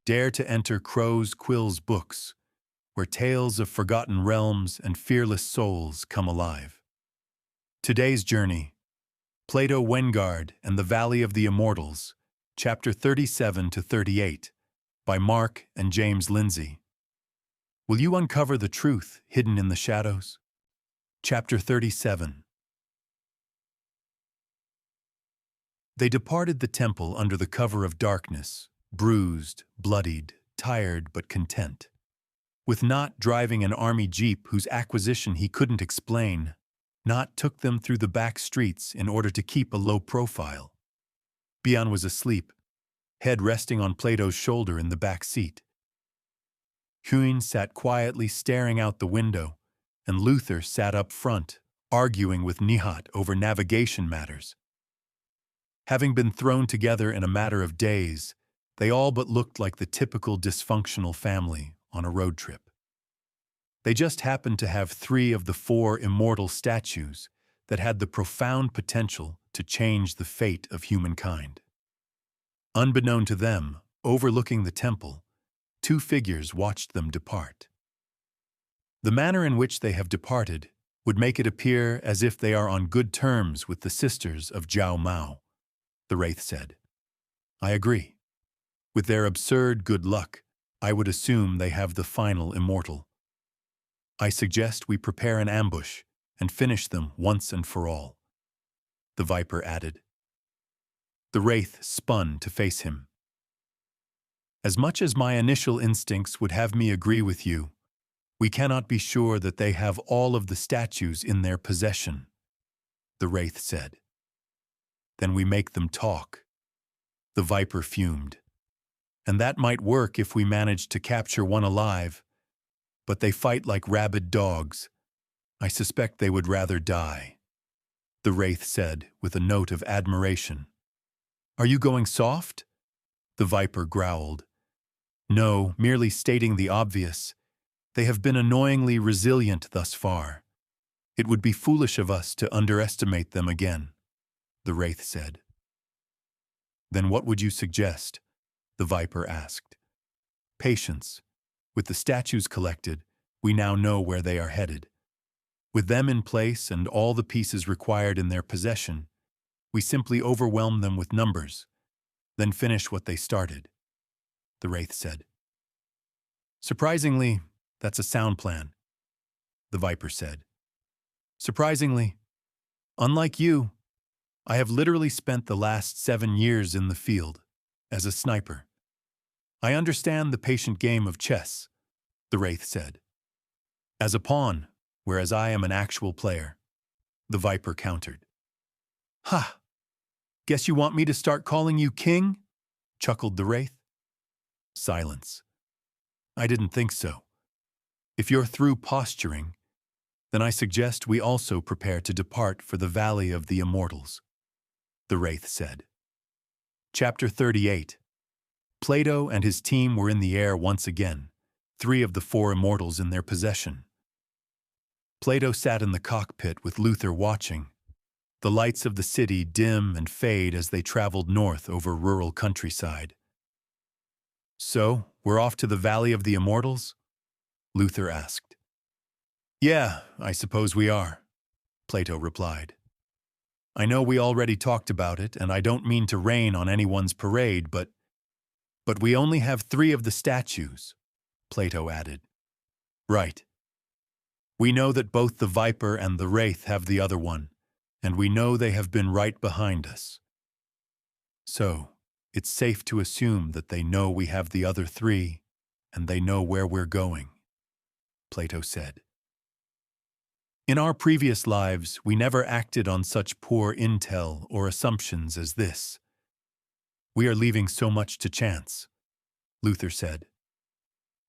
Dare to enter Crow's Quill's books, where tales of forgotten realms and fearless souls come alive. Today's journey, Plato Wyngard and the Valley of the Immortals, Chapter 37 to 38, by Mark and James Lindsay. Will you uncover the truth hidden in the shadows? Chapter 37. They departed the temple under the cover of darkness, bruised, bloodied, tired but content. With Not driving an army jeep whose acquisition he couldn't explain, Not took them through the back streets in order to keep a low profile. Bian was asleep, head resting on Plato's shoulder in the back seat. Huyn sat quietly staring out the window, and Luther sat up front, arguing with Nihat over navigation matters. Having been thrown together in a matter of days, they all but looked like the typical dysfunctional family on a road trip. They just happened to have 3 of the 4 immortal statues that had the profound potential to change the fate of humankind. Unbeknown to them, overlooking the temple, 2 figures watched them depart. The manner in which they have departed would make it appear as if they are on good terms with the sisters of Jiao Mao, the Wraith said. I agree. With their absurd good luck, I would assume they have the final immortal. I suggest we prepare an ambush and finish them once and for all, the Viper added. The Wraith spun to face him. As much as my initial instincts would have me agree with you, we cannot be sure that they have all of the statues in their possession, the Wraith said. Then we make them talk, the Viper fumed. And that might work if we managed to capture one alive, but they fight like rabid dogs. I suspect they would rather die, the Wraith said with a note of admiration. Are you going soft? The Viper growled. No, merely stating the obvious. They have been annoyingly resilient thus far. It would be foolish of us to underestimate them again, the Wraith said. Then what would you suggest? The Viper asked. Patience. With the statues collected, we now know where they are headed. With them in place and all the pieces required in their possession, we simply overwhelm them with numbers, then finish what they started, the Wraith said. Surprisingly, that's a sound plan, the Viper said. Surprisingly, unlike you, I have literally spent the last 7 years in the field, as a sniper. I understand the patient game of chess, the Wraith said. As a pawn, whereas I am an actual player, the Viper countered. Ha! Guess you want me to start calling you king? Chuckled the Wraith. Silence. I didn't think so. If you're through posturing, then I suggest we also prepare to depart for the Valley of the Immortals, the Wraith said. Chapter 38. Plato and his team were in the air once again, 3 of the 4 immortals in their possession. Plato sat in the cockpit with Luther watching, the lights of the city dim and fade as they traveled north over rural countryside. So, we're off to the Valley of the Immortals? Luther asked. Yeah, I suppose we are, Plato replied. I know we already talked about it, and I don't mean to rain on anyone's parade, but we only have 3 of the statues, Plato added. Right. We know that both the Viper and the Wraith have the other one, and we know they have been right behind us. So, it's safe to assume that they know we have the other 3, and they know where we're going, Plato said. In our previous lives, we never acted on such poor intel or assumptions as this. We are leaving so much to chance, Luther said.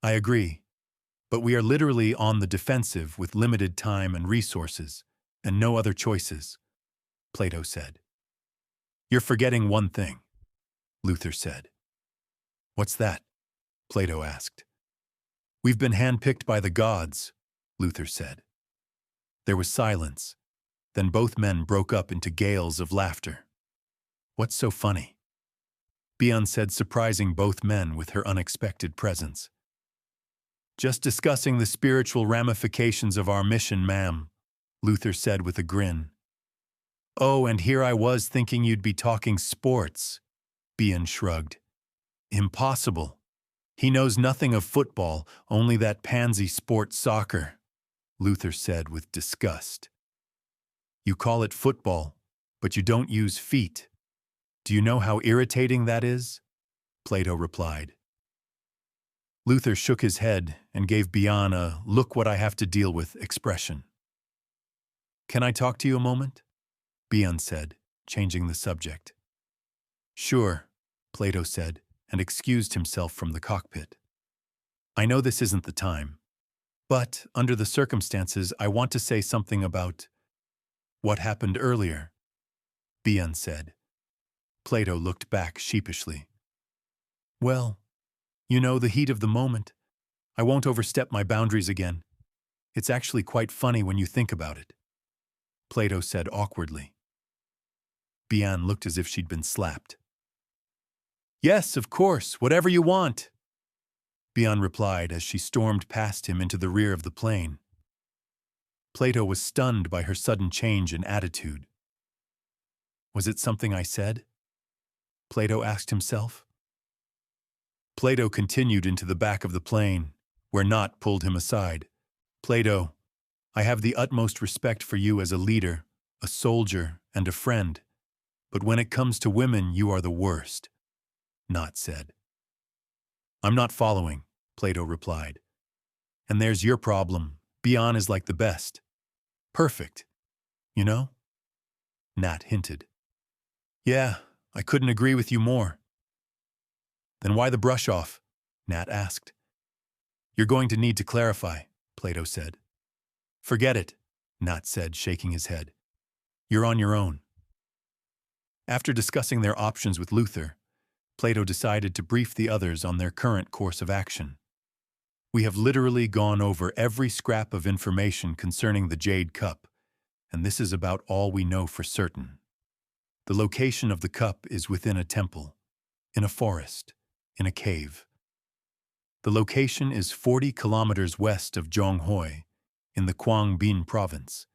I agree, but we are literally on the defensive with limited time and resources, and no other choices, Plato said. You're forgetting one thing, Luther said. What's that? Plato asked. We've been handpicked by the gods, Luther said. There was silence. Then both men broke up into gales of laughter. What's so funny? Bian said, surprising both men with her unexpected presence. Just discussing the spiritual ramifications of our mission, ma'am, Luther said with a grin. Oh, and here I was thinking you'd be talking sports, Bian shrugged. Impossible. He knows nothing of football, only that pansy sport soccer, Luther said with disgust. You call it football, but you don't use feet. Do you know how irritating that is? Plato replied. Luther shook his head and gave Bian a "look what I have to deal with" expression. Can I talk to you a moment? Bian said, changing the subject. Sure, Plato said, and excused himself from the cockpit. I know this isn't the time, but under the circumstances, I want to say something about what happened earlier, Bian said. Plato looked back sheepishly. Well, you know, the heat of the moment. I won't overstep my boundaries again. It's actually quite funny when you think about it, Plato said awkwardly. Bian looked as if she'd been slapped. Yes, of course, whatever you want, Bian replied as she stormed past him into the rear of the plane. Plato was stunned by her sudden change in attitude. Was it something I said? Plato asked himself. Plato continued into the back of the plane, where Knot pulled him aside. Plato, I have the utmost respect for you as a leader, a soldier, and a friend, but when it comes to women, you are the worst, Knot said. I'm not following, Plato replied. And there's your problem. Bian is like the best. Perfect. You know? Nat hinted. Yeah, I couldn't agree with you more. Then why the brush off? Nat asked. You're going to need to clarify, Plato said. Forget it, Nat said, shaking his head. You're on your own. After discussing their options with Luther, Plato decided to brief the others on their current course of action. We have literally gone over every scrap of information concerning the Jade Cup, and this is about all we know for certain. The location of the cup is within a temple, in a forest, in a cave. The location is 40 kilometers west of Zhonghoi, in the Quang Binh province.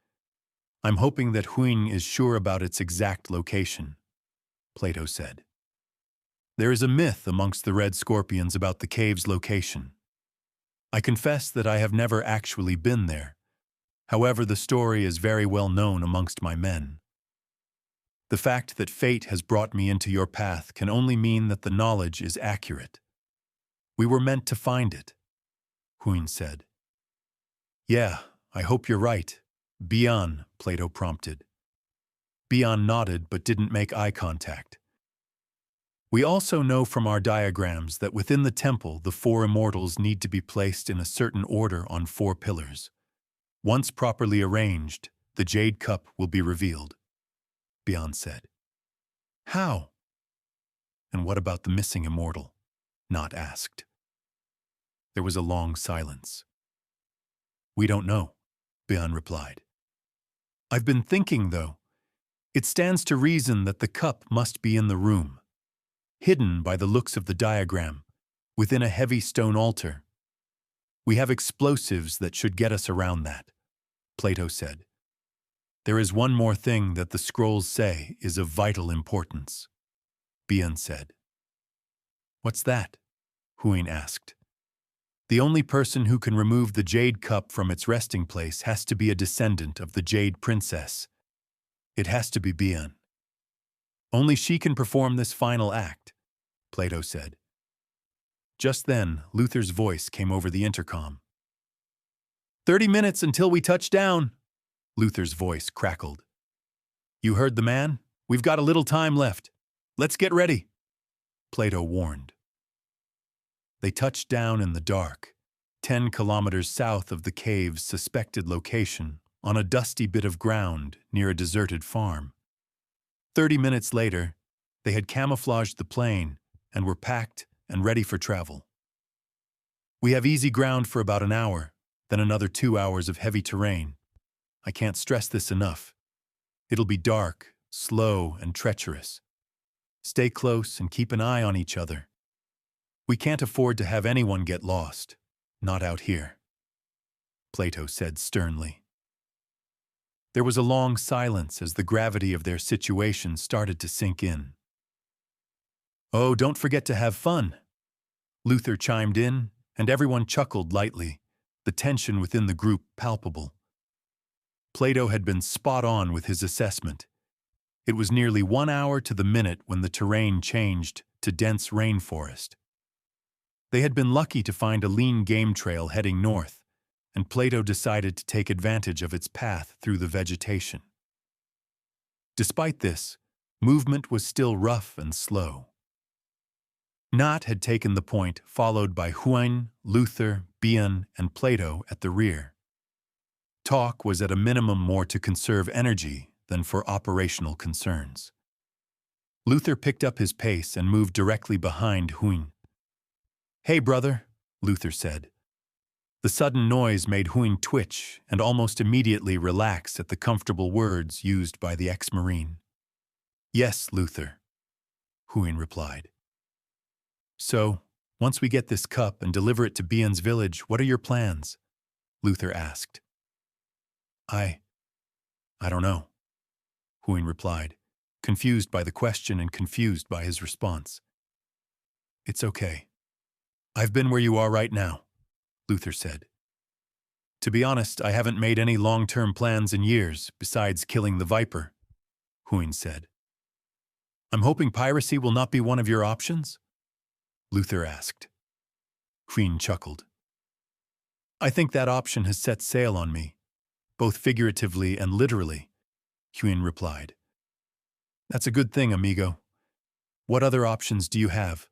I'm hoping that Huing is sure about its exact location, Plato said. There is a myth amongst the Red Scorpions about the cave's location. I confess that I have never actually been there. However, the story is very well known amongst my men. The fact that fate has brought me into your path can only mean that the knowledge is accurate. We were meant to find it, Huing said. Yeah, I hope you're right. Bian, Plato prompted. Bian nodded but didn't make eye contact. We also know from our diagrams that within the temple, the 4 immortals need to be placed in a certain order on 4 pillars. Once properly arranged, the Jade Cup will be revealed, Bian said. How? And what about the missing immortal? Not asked. There was a long silence. We don't know, Bian replied. I've been thinking, though. It stands to reason that the cup must be in the room, hidden by the looks of the diagram, within a heavy stone altar. We have explosives that should get us around that, Plato said. There is one more thing that the scrolls say is of vital importance, Bian said. What's that? Huing asked. The only person who can remove the Jade Cup from its resting place has to be a descendant of the Jade Princess. It has to be Bian. Only she can perform this final act, Plato said. Just then, Luther's voice came over the intercom. 30 minutes until we touch down, Luther's voice crackled. You heard the man? We've got a little time left. Let's get ready, Plato warned. They touched down in the dark, 10 kilometers south of the cave's suspected location, on a dusty bit of ground near a deserted farm. 30 minutes later, they had camouflaged the plane and were packed and ready for travel. We have easy ground for about an hour, then another 2 hours of heavy terrain. I can't stress this enough. It'll be dark, slow, and treacherous. Stay close and keep an eye on each other. We can't afford to have anyone get lost. Not out here," Plato said sternly. There was a long silence as the gravity of their situation started to sink in. "Oh, don't forget to have fun," Luther chimed in, and everyone chuckled lightly, the tension within the group palpable. Plato had been spot on with his assessment. It was nearly 1 hour to the minute when the terrain changed to dense rainforest. They had been lucky to find a lean game trail heading north, and Plato decided to take advantage of its path through the vegetation. Despite this, movement was still rough and slow. Nat had taken the point, followed by Huyn, Luther, Bion, and Plato at the rear. Talk was at a minimum more to conserve energy than for operational concerns. Luther picked up his pace and moved directly behind Huyn. "Hey, brother," Luther said. The sudden noise made Huyn twitch and almost immediately relax at the comfortable words used by the ex-Marine. "Yes, Luther," Huyn replied. "So, once we get this cup and deliver it to Bion's village, what are your plans?" Luther asked. I don't know," Huyn replied, confused by the question and confused by his response. "It's okay. I've been where you are right now," Luther said. "To be honest, I haven't made any long-term plans in years, besides killing the Viper," Huyn said. "I'm hoping piracy will not be one of your options?" Luther asked. Huyn chuckled. "I think that option has set sail on me, both figuratively and literally," Huyn replied. "That's a good thing, amigo. What other options do you have?"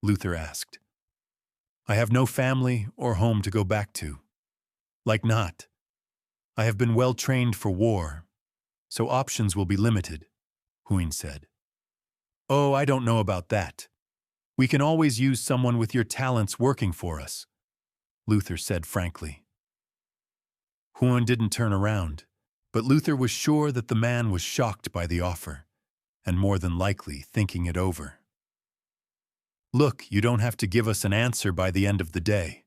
Luther asked. "I have no family or home to go back to. Like Nat, I have been well trained for war, so options will be limited," Huyn said. "Oh, I don't know about that. We can always use someone with your talents working for us," Luther said frankly. Huyn didn't turn around, but Luther was sure that the man was shocked by the offer, and more than likely thinking it over. "Look, you don't have to give us an answer by the end of the day.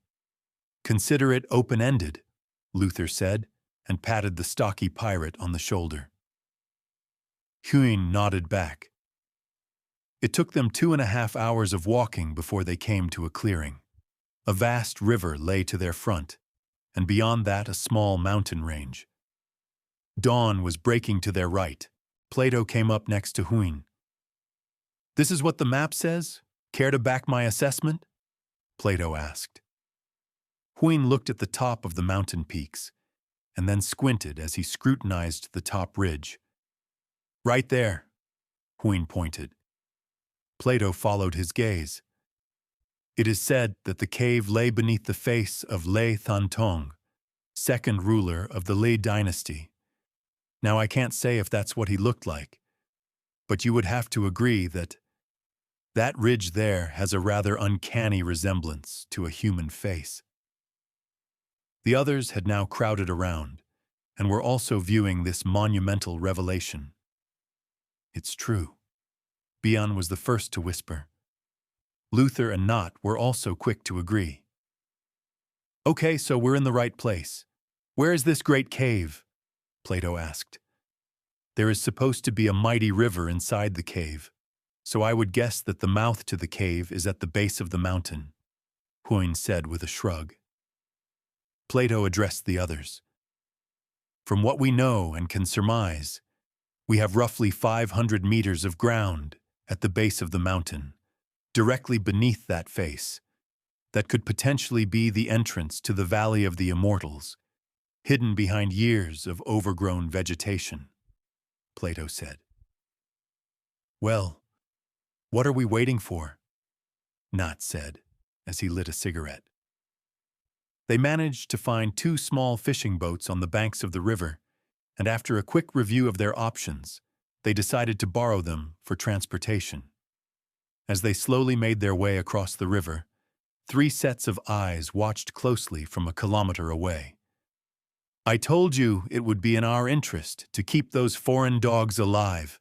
Consider it open-ended," Luther said, and patted the stocky pirate on the shoulder. Huyn nodded back. It took them 2.5 hours of walking before they came to a clearing. A vast river lay to their front, and beyond that a small mountain range. Dawn was breaking to their right. Plato came up next to Huyn. "This is what the map says? Care to back my assessment?" Plato asked. Huyn looked at the top of the mountain peaks, and then squinted as he scrutinized the top ridge. "Right there," Huyn pointed. Plato followed his gaze. It is said that the cave lay beneath the face of Lê Thantong, second ruler of the Lê dynasty. Now I can't say if that's what he looked like, but you would have to agree that that ridge there has a rather uncanny resemblance to a human face. The others had now crowded around, and were also viewing this monumental revelation. "It's true," Bion was the first to whisper. Luther and Nat were also quick to agree. "Okay, so we're in the right place. Where is this great cave?" Plato asked. "There is supposed to be a mighty river inside the cave, so I would guess that the mouth to the cave is at the base of the mountain," Huyn said with a shrug. Plato addressed the others. "From what we know and can surmise, we have roughly 500 meters of ground at the base of the mountain, directly beneath that face, that could potentially be the entrance to the Valley of the Immortals, hidden behind years of overgrown vegetation," Plato said. "Well, what are we waiting for?" Nat said, as he lit a cigarette. They managed to find 2 small fishing boats on the banks of the river, and after a quick review of their options, they decided to borrow them for transportation. As they slowly made their way across the river, 3 sets of eyes watched closely from a kilometer away. "I told you it would be in our interest to keep those foreign dogs alive,"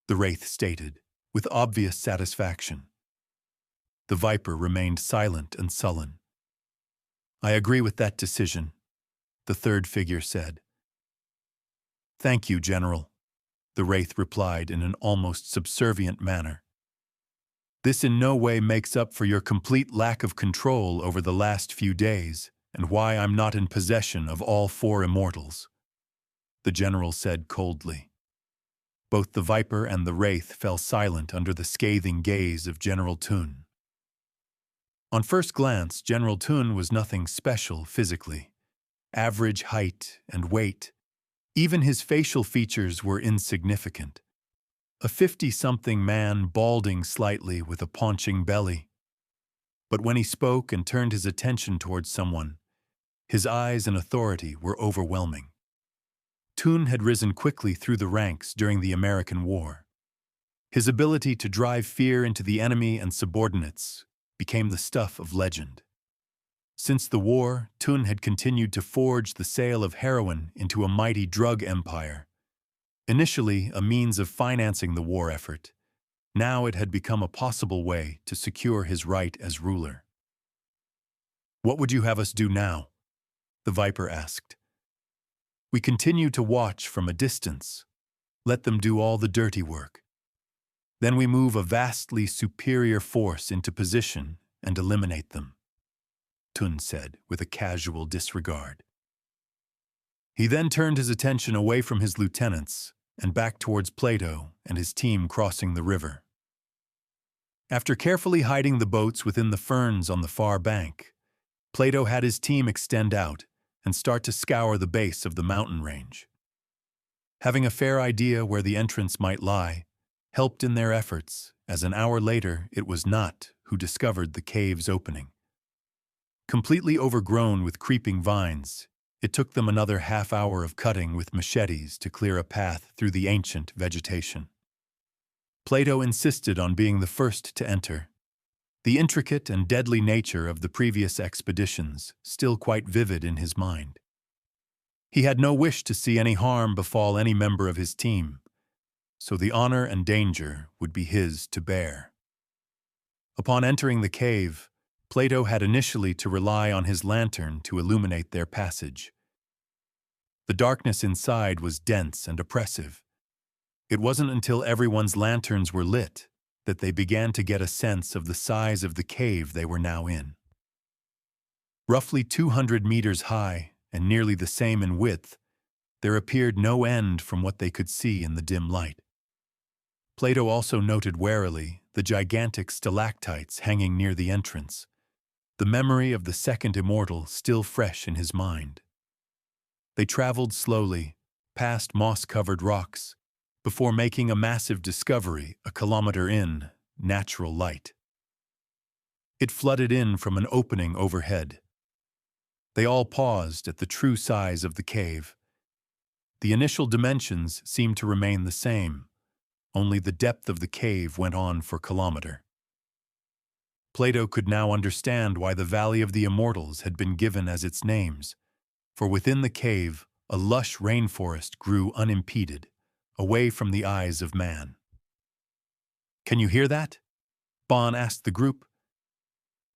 the Wraith stated, with obvious satisfaction. The Viper remained silent and sullen. "I agree with that decision," the third figure said. "Thank you, General," the Wraith replied in an almost subservient manner. "This in no way makes up for your complete lack of control over the last few days and why I'm not in possession of all 4 Immortals," the General said coldly. Both the Viper and the Wraith fell silent under the scathing gaze of General Tun. On first glance, General Tun was nothing special physically. Average height and weight. Even his facial features were insignificant. A 50-something man balding slightly with a paunching belly. But when he spoke and turned his attention towards someone, his eyes and authority were overwhelming. Tun had risen quickly through the ranks during the American War. His ability to drive fear into the enemy and subordinates became the stuff of legend. Since the war, Tun had continued to forge the sale of heroin into a mighty drug empire. Initially a means of financing the war effort, now it had become a possible way to secure his right as ruler. "What would you have us do now?" the Viper asked. "We continue to watch from a distance. Let them do all the dirty work. Then we move a vastly superior force into position and eliminate them," Tun said with a casual disregard. He then turned his attention away from his lieutenants and back towards Plato and his team crossing the river. After carefully hiding the boats within the ferns on the far bank, Plato had his team extend out and start to scour the base of the mountain range. Having a fair idea where the entrance might lie helped in their efforts, as an hour later it was Nat who discovered the cave's opening. Completely overgrown with creeping vines, it took them another half-hour of cutting with machetes to clear a path through the ancient vegetation. Plato insisted on being the first to enter, the intricate and deadly nature of the previous expeditions still quite vivid in his mind. He had no wish to see any harm befall any member of his team, so the honor and danger would be his to bear. Upon entering the cave, Plato had initially to rely on his lantern to illuminate their passage. The darkness inside was dense and oppressive. It wasn't until everyone's lanterns were lit that they began to get a sense of the size of the cave they were now in. Roughly 200 meters high and nearly the same in width, there appeared no end from what they could see in the dim light. Plato also noted warily the gigantic stalactites hanging near the entrance, the memory of the second immortal still fresh in his mind. They traveled slowly, past moss-covered rocks, before making a massive discovery a kilometer in, natural light. It flooded in from an opening overhead. They all paused at the true size of the cave. The initial dimensions seemed to remain the same, only the depth of the cave went on for kilometer. Plato could now understand why the Valley of the Immortals had been given as its names, for within the cave a lush rainforest grew unimpeded, away from the eyes of man. "Can you hear that?" Bon asked the group.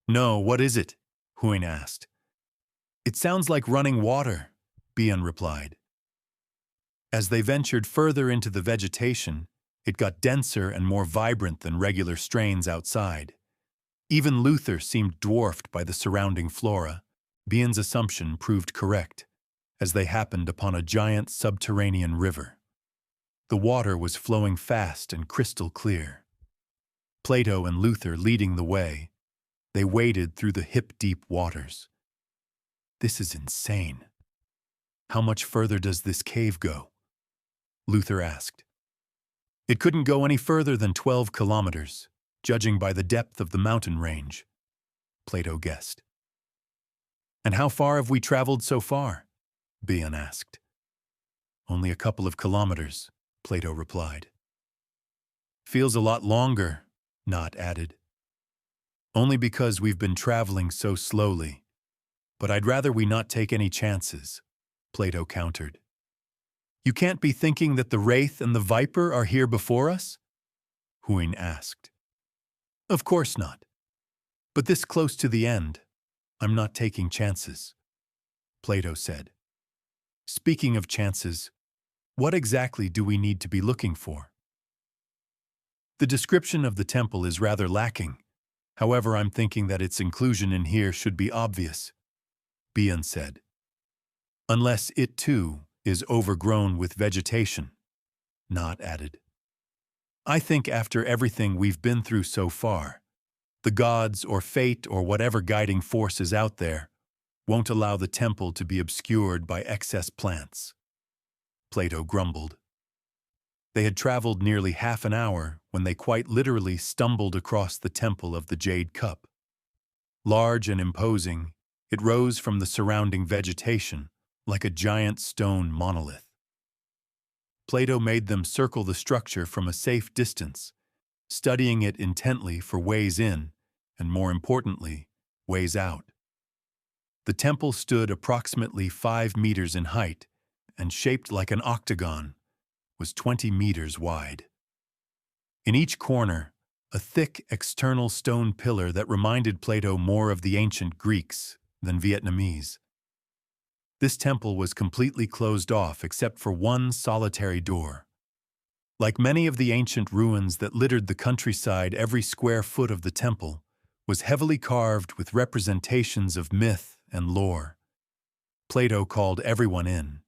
"No, what is it?" Huyn asked. "It sounds like running water," Bian replied. As they ventured further into the vegetation, it got denser and more vibrant than regular strains outside. Even Luther seemed dwarfed by the surrounding flora. Bian's assumption proved correct, as they happened upon a giant subterranean river. The water was flowing fast and crystal clear. Plato and Luther leading the way, they waded through the hip-deep waters. "This is insane. How much further does this cave go?" Luther asked. "It couldn't go any further than 12 kilometers, judging by the depth of the mountain range," Plato guessed. "And how far have we traveled so far?" Bian asked. "Only a couple of kilometers," Plato replied. "Feels a lot longer," Nott added. "Only because we've been traveling so slowly. But I'd rather we not take any chances," Plato countered. "You can't be thinking that the Wraith and the Viper are here before us?" Huin asked. Of course not. But this close to the end, I'm not taking chances, Plato said. Speaking of chances, what exactly do we need to be looking for? The description of the temple is rather lacking. However, I'm thinking that its inclusion in here should be obvious, Bian said. Unless it, too, is overgrown with vegetation, Not added. I think after everything we've been through so far, the gods or fate or whatever guiding force is out there won't allow the temple to be obscured by excess plants, Plato grumbled. They had traveled nearly half an hour when they quite literally stumbled across the temple of the Jade Cup. Large and imposing, it rose from the surrounding vegetation like a giant stone monolith. Plato made them circle the structure from a safe distance, studying it intently for ways in, and more importantly, ways out. The temple stood approximately 5 meters in height and shaped like an octagon, was 20 meters wide. In each corner, a thick external stone pillar that reminded Plato more of the ancient Greeks than Vietnamese. This temple was completely closed off except for one solitary door. Like many of the ancient ruins that littered the countryside, every square foot of the temple was heavily carved with representations of myth and lore. Plato called everyone in.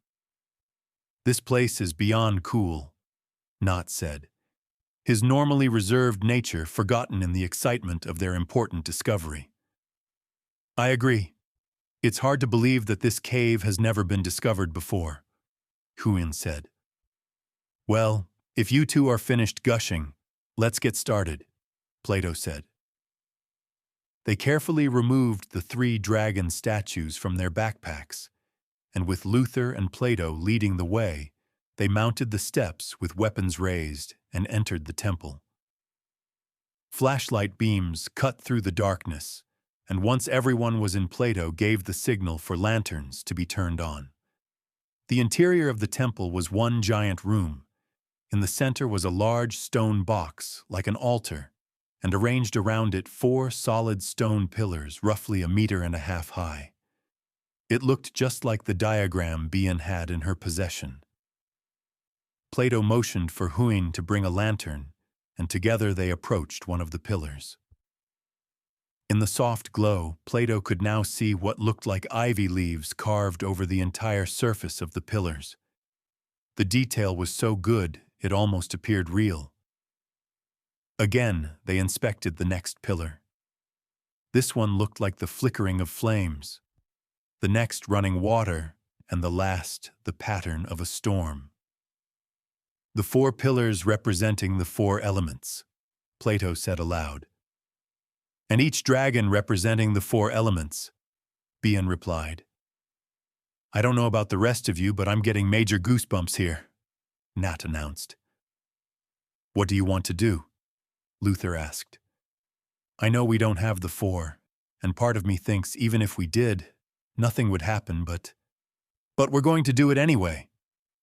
"This place is beyond cool," Not said, his normally reserved nature forgotten in the excitement of their important discovery. "I agree. It's hard to believe that this cave has never been discovered before," Huin said. "Well, if you two are finished gushing, let's get started," Plato said. They carefully removed the 3 dragon statues from their backpacks, and with Luther and Plato leading the way, they mounted the steps with weapons raised and entered the temple. Flashlight beams cut through the darkness, and once everyone was in, Plato gave the signal for lanterns to be turned on. The interior of the temple was one giant room. In the center was a large stone box, like an altar, and arranged around it 4 solid stone pillars roughly 1.5 meters high. It looked just like the diagram Bian had in her possession. Plato motioned for Huin to bring a lantern, and together they approached one of the pillars. In the soft glow, Plato could now see what looked like ivy leaves carved over the entire surface of the pillars. The detail was so good it almost appeared real. Again, they inspected the next pillar. This one looked like the flickering of flames, the next running water, and the last the pattern of a storm. "The 4 pillars representing the 4 elements," Plato said aloud. "And each dragon representing the 4 elements," Bian replied. "I don't know about the rest of you, but I'm getting major goosebumps here," Nat announced. "What do you want to do?" Luther asked. "I know we don't have the 4, and part of me thinks even if we did, nothing would happen, but we're going to do it anyway,"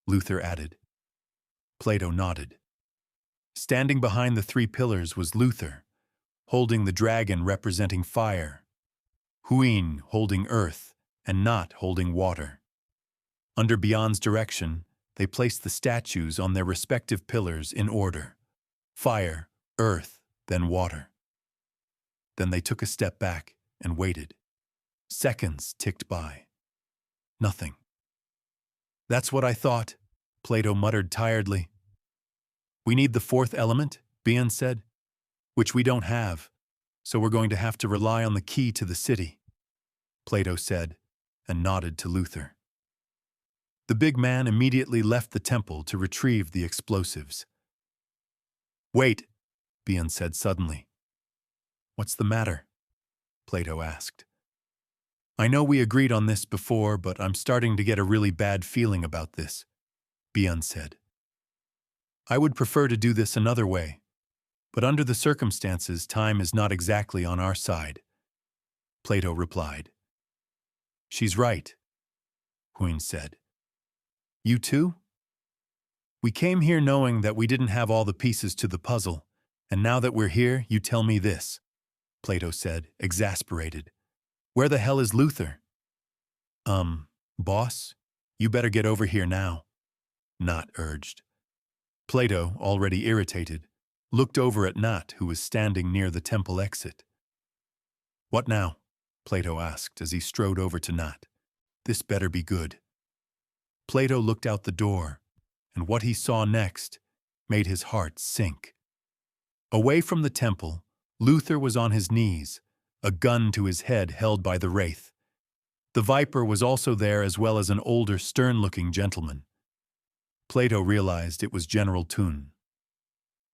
Luther added. Plato nodded. Standing behind the 3 pillars was Luther, holding the dragon representing fire, Huin holding earth, and Not holding water. Under Bian's direction, they placed the statues on their respective pillars in order: fire, earth, then water. Then they took a step back and waited. Seconds ticked by. Nothing. "That's what I thought," Plato muttered tiredly. "We need the 4th element," Bian said, "which we don't have, so we're going to have to rely on the key to the city," Plato said, and nodded to Luther. The big man immediately left the temple to retrieve the explosives. "Wait," Bian said suddenly. "What's the matter?" Plato asked. "I know we agreed on this before, but I'm starting to get a really bad feeling about this," Bian said. "I would prefer to do this another way, but under the circumstances, time is not exactly on our side," Plato replied. "She's right," Huin said. "You too?" "We came here knowing that we didn't have all the pieces to the puzzle, And now that we're here, you tell me this, Plato said, exasperated. Where the hell is Luther? Boss, you better get over here now, Nat urged. Plato, already irritated, looked over at Nat, who was standing near the temple exit. What now? Plato asked as he strode over to Nat. This better be good. Plato looked out the door, and what he saw next made his heart sink. Away from the temple, Luther was on his knees, a gun to his head held by the wraith. The Viper was also there, as well as an older, stern-looking gentleman. Plato realized it was General Tun.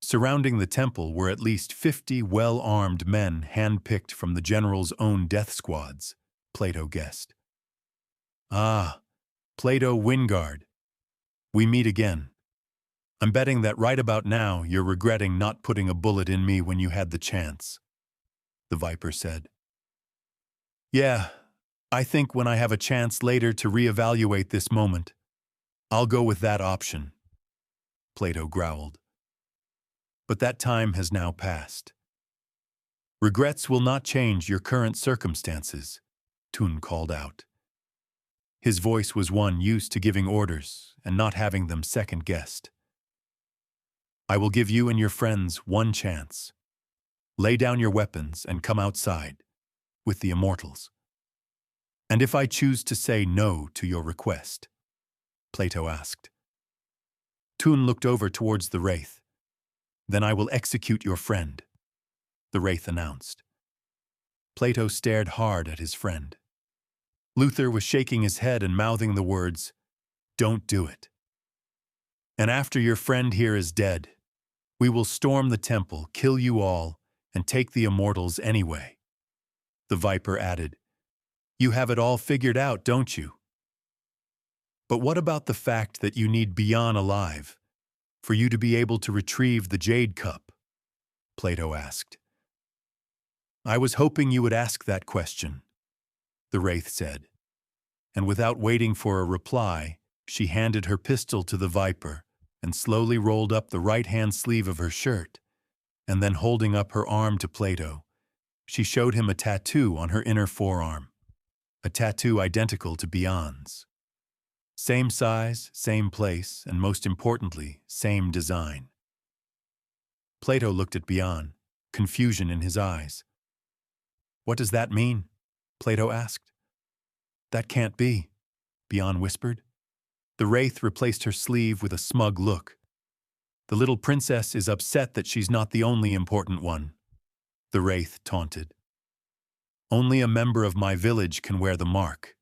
Surrounding the temple were at least 50 well-armed men hand-picked from the general's own death squads, Plato guessed. Ah, Plato Wyngard. We meet again. I'm betting that right about now you're regretting not putting a bullet in me when you had the chance, the Viper said. Yeah, I think when I have a chance later to reevaluate this moment, I'll go with that option, Plato growled. But that time has now passed. Regrets will not change your current circumstances, Tun called out. His voice was one used to giving orders and not having them second-guessed. I will give you and your friends one chance. Lay down your weapons and come outside, with the Immortals. And if I choose to say no to your request, Plato asked. Tun looked over towards the wraith. Then I will execute your friend, the wraith announced. Plato stared hard at his friend. Luther was shaking his head and mouthing the words, "Don't do it. And after your friend here is dead, we will storm the temple, kill you all, and take the Immortals anyway." The Viper added, "You have it all figured out, don't you? But what about the fact that you need Bion alive for you to be able to retrieve the Jade Cup?" Plato asked. I was hoping you would ask that question, the wraith said. And without waiting for a reply, she handed her pistol to the Viper and slowly rolled up the right-hand sleeve of her shirt, and then holding up her arm to Plato, she showed him a tattoo on her inner forearm, a tattoo identical to Bion's. Same size, same place, and most importantly, same design. Plato looked at Bion, confusion in his eyes. What does that mean? Plato asked. That can't be, Bion whispered. The wraith replaced her sleeve with a smug look. The little princess is upset that she's not the only important one, the wraith taunted. Only a member of my village can wear the mark,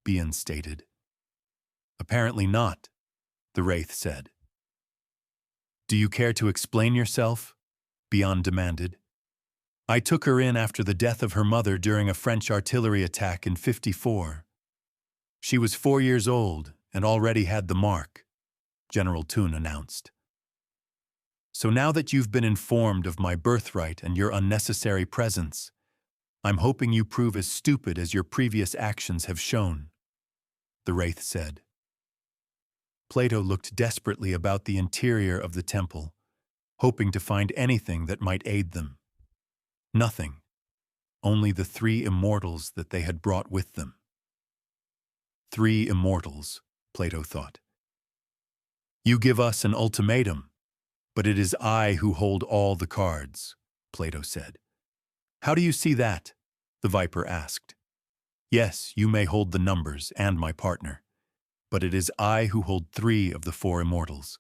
Bion stated. Apparently not, the wraith said. Do you care to explain yourself? Bion demanded. I took her in after the death of her mother during a French artillery attack in '54. She was 4 years old and already had the mark, General Tun announced. So now that you've been informed of my birthright and your unnecessary presence, I'm hoping you prove as stupid as your previous actions have shown, the wraith said. Plato looked desperately about the interior of the temple, hoping to find anything that might aid them. Nothing, only the 3 immortals that they had brought with them. 3 immortals, Plato thought. You give us an ultimatum, but it is I who hold all the cards, Plato said. How do you see that? The Viper asked. Yes, you may hold the numbers and my partner, but it is I who hold 3 of the 4 immortals.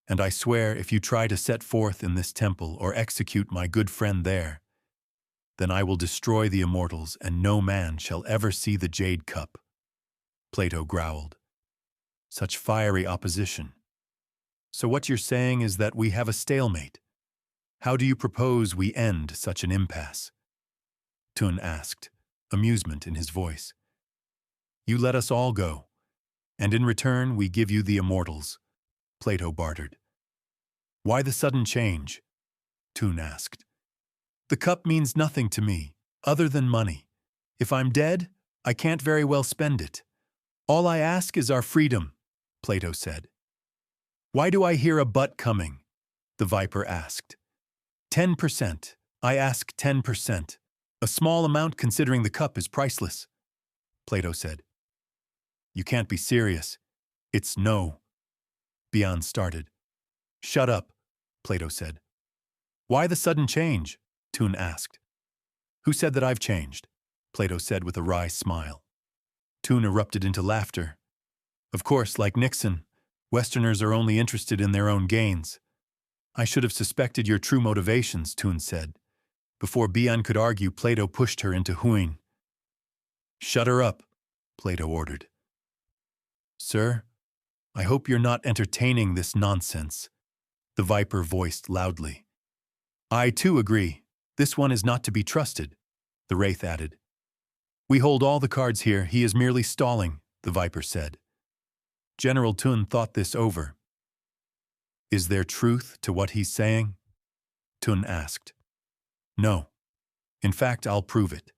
And I swear if you try to set forth in this temple or execute my good friend there, then I will destroy the immortals and no man shall ever see the Jade Cup. Plato growled. Such fiery opposition. So what you're saying is that we have a stalemate. How do you propose we end such an impasse? Tun asked, amusement in his voice. You let us all go, and in return we give you the immortals, Plato bartered. Why the sudden change? Tun asked. The cup means nothing to me, other than money. If I'm dead, I can't very well spend it. All I ask is our freedom, Plato said. Why do I hear a but coming? The Viper asked. 10%. I ask 10%. A small amount considering the cup is priceless, Plato said. You can't be serious. It's no. Bian started. Shut up, Plato said. Why the sudden change? Toon asked. Who said that I've changed? Plato said with a wry smile. Toon erupted into laughter. Of course, like Nixon, Westerners are only interested in their own gains. I should have suspected your true motivations, Toon said. Before Bian could argue, Plato pushed her into Huin. Shut her up, Plato ordered. Sir, I hope you're not entertaining this nonsense, the Viper voiced loudly. I too agree. This one is not to be trusted, the Wraith added. We hold all the cards here. He is merely stalling, the Viper said. General Toon thought this over. Is there truth to what he's saying? Toon asked. No. In fact, I'll prove it.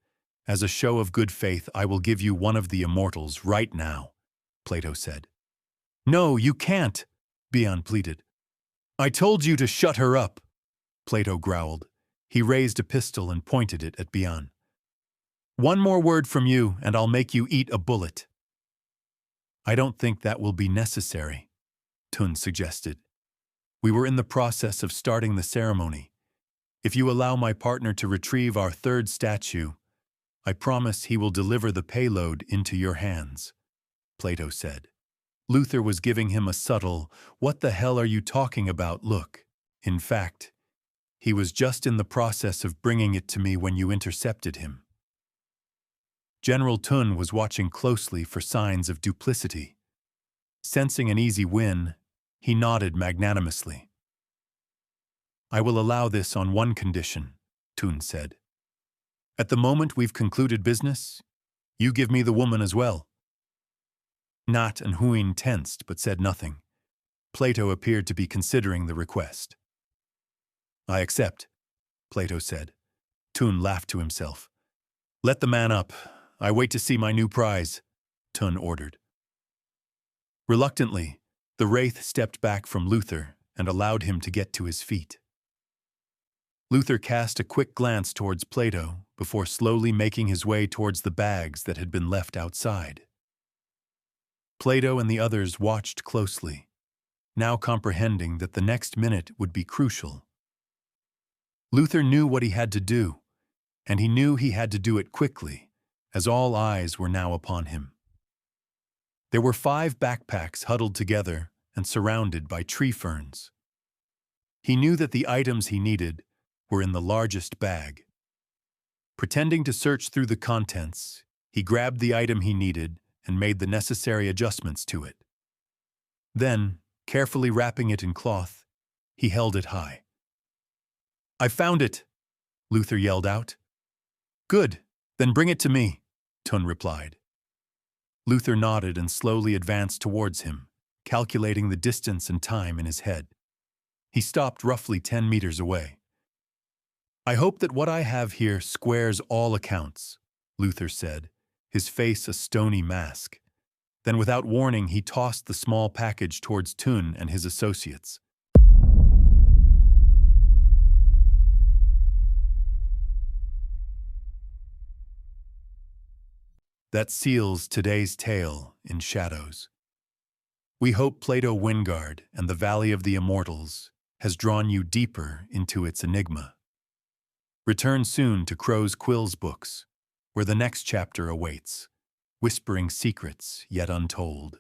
As a show of good faith, I will give you one of the Immortals right now, Plato said. No, you can't, Bian pleaded. I told you to shut her up, Plato growled. He raised a pistol and pointed it at Bian. One more word from you, and I'll make you eat a bullet. I don't think that will be necessary, Toon suggested. We were in the process of starting the ceremony. If you allow my partner to retrieve our third statue, I promise he will deliver the payload into your hands, Plato said. Luther was giving him a subtle, what the hell are you talking about look. In fact, he was just in the process of bringing it to me when you intercepted him. General Toon was watching closely for signs of duplicity. Sensing an easy win, he nodded magnanimously. I will allow this on one condition, Toon said. At the moment we've concluded business, you give me the woman as well. Nat and Huin tensed but said nothing. Plato appeared to be considering the request. I accept, Plato said. Toon laughed to himself. Let the man up. I wait to see my new prize, Toon ordered. Reluctantly, the Wraith stepped back from Luther and allowed him to get to his feet. Luther cast a quick glance towards Plato before slowly making his way towards the bags that had been left outside. Plato and the others watched closely, now comprehending that the next minute would be crucial. Luther knew what he had to do, and he knew he had to do it quickly, as all eyes were now upon him. There were 5 backpacks huddled together and surrounded by tree ferns. He knew that the items he needed were in the largest bag. Pretending to search through the contents, he grabbed the item he needed and made the necessary adjustments to it. Then, carefully wrapping it in cloth, he held it high. I found it, Luther yelled out. Good, then bring it to me, Toon replied. Luther nodded and slowly advanced towards him, calculating the distance and time in his head. He stopped roughly 10 meters away. I hope that what I have here squares all accounts, Luther said, his face a stony mask. Then without warning, he tossed the small package towards Toon and his associates. That seals today's tale in shadows. We hope Plato Wyngard and the Valley of the Immortals has drawn you deeper into its enigma. Return soon to Crow's Quills books, where the next chapter awaits, whispering secrets yet untold.